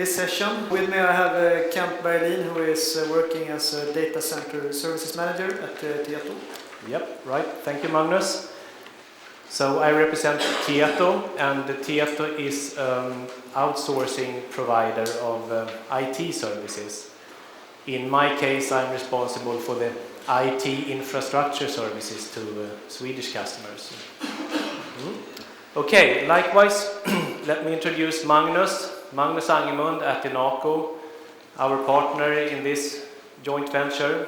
this session. With me I have Kent Berlin, who is working as a data center services manager at Tieto. Yep, right. Thank you, Magnus. So I represent Tieto, and Tieto is outsourcing provider of IT services. In my case, I'm responsible for the IT infrastructure services to Swedish customers. Okay, likewise, let me introduce Magnus Angemund at ENACO, our partner in this joint venture.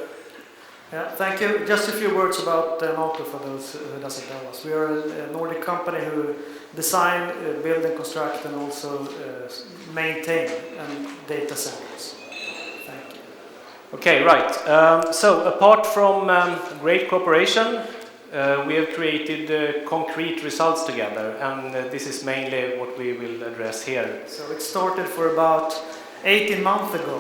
Yeah, thank you. Just a few words about ENACO for those who doesn't know us. We are a Nordic company who design, build and construct and also maintain data centers. Thank you. Okay, right. So apart from great cooperation, we have created concrete results together, and this is mainly what we will address here. So it started for about 18 months ago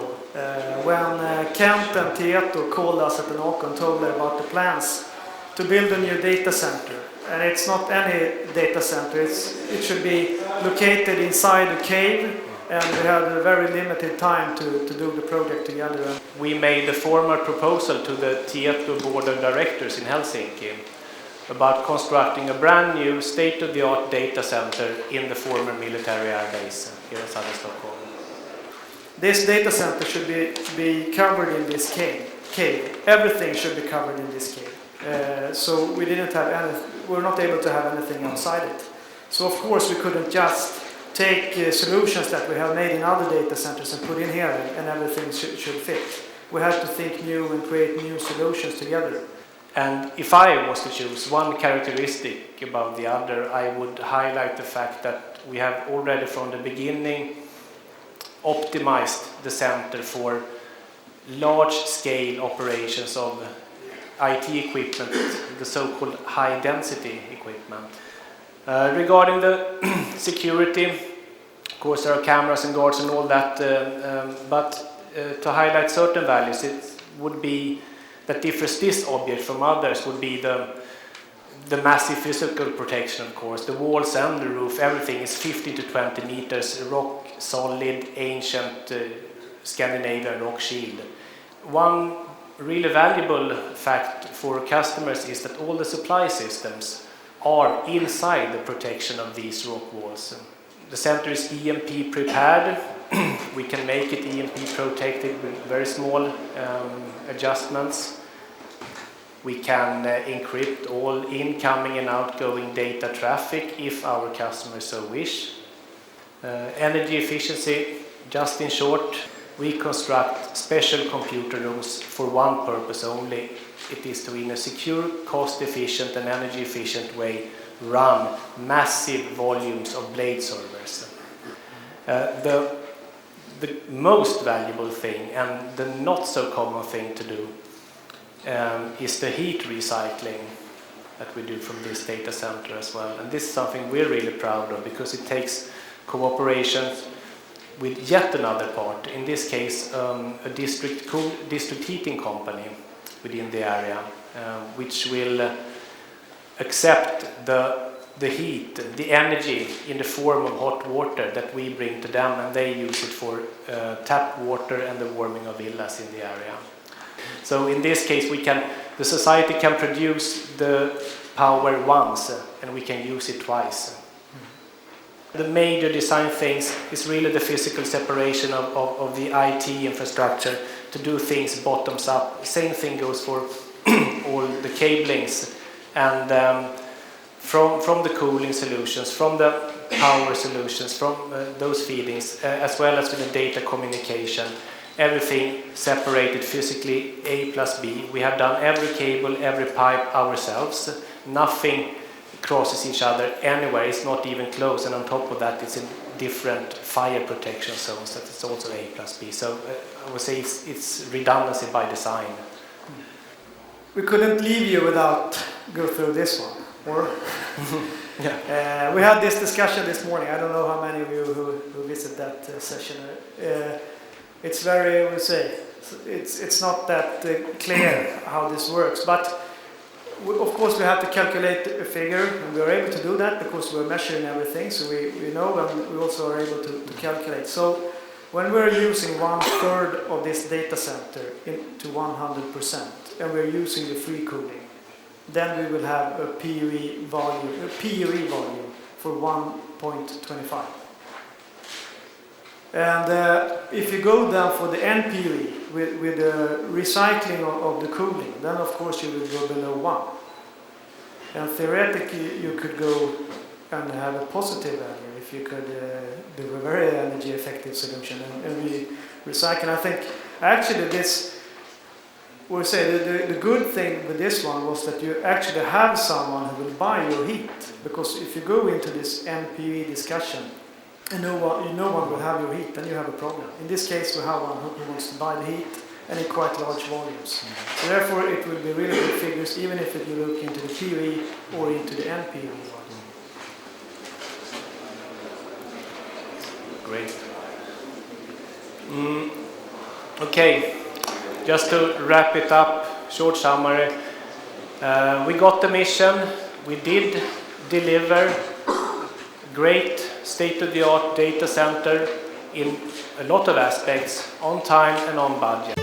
when Kent and Tieto called us at ENACO and told them about the plans to build a new data center. And it's not any data center, it should be located inside a cave, and we had a very limited time to do the project together. We made a formal proposal to the Tieto board of directors in Helsinki about constructing a brand new state-of-the-art data center in the former military air base here in southern Stockholm. This data center should be covered in this cave. Everything should be covered in this cave. So we were not able to have anything outside it. So of course we couldn't just take solutions that we have made in other data centers and put in here and everything should fit. We had to think new and create new solutions together. And if I was to choose one characteristic about the other, I would highlight the fact that we have already from the beginning optimized the center for large-scale operations of IT equipment, the so-called high-density equipment. Regarding the security, of course there are cameras and guards and all that, but to highlight certain values, it would be that differs this object from others would be the massive physical protection, of course. The walls and the roof, everything is 15 to 20 meters, rock solid, ancient Scandinavian rock shield. One really valuable fact for customers is that all the supply systems are inside the protection of these rock walls. The center is EMP prepared. We can make it EMP protected with very small adjustments. We can encrypt all incoming and outgoing data traffic if our customers so wish. Energy efficiency, just in short, we construct special computer rooms for one purpose only. It is to, in a secure, cost-efficient and energy-efficient way, run massive volumes of blade servers. The most valuable thing and the not so common thing to do is the heat recycling that we do from this data center as well. And this is something we're really proud of because it takes cooperation with yet another part, in this case a district heating company within the area, which will accept the heat, the energy in the form of hot water that we bring to them, and they use it for tap water and the warming of villas in the area. So in this case the society can produce the power once and we can use it twice. The major design things is really the physical separation of the IT infrastructure to do things bottoms up. Same thing goes for all the cablings and from the cooling solutions, from the power solutions, from those feedings, as well as with the data communication. Everything separated physically, A plus B. We have done every cable, every pipe ourselves. Nothing crosses each other anywhere. It's not even close. And on top of that, it's in different fire protection zones. That it's also A plus B. So I would say it's redundancy by design. We couldn't leave you without go through this one, or? Yeah. We had this discussion this morning. I don't know how many of you who visited that session. It's very, I would say, it's not that clear how this works, but of course we have to calculate a figure, and we are able to do that because we're measuring everything, so we know, and we also are able to calculate. So When we're using 1/3 of this data center to 100%, and we're using the free cooling, then we will have a PUE volume for 1.25. And if you go down for the NPUE with the recycling of the cooling, then of course you will go below 1. And theoretically you could go and have a positive value if you could do a very energy effective solution and recycle. I think actually this, we'll say the good thing with this one was that you actually have someone who will buy your heat, because if you go into this NPUE discussion and no one will have your heat, then you have a problem. In this case we have one who wants to buy the heat and in quite large volumes. So therefore it will be really good figures even if you look into the PUE or into the NPUE. Great. Okay, just to wrap it up, short summary. We got the mission, we did deliver great state-of-the-art data center in a lot of aspects, on time and on budget.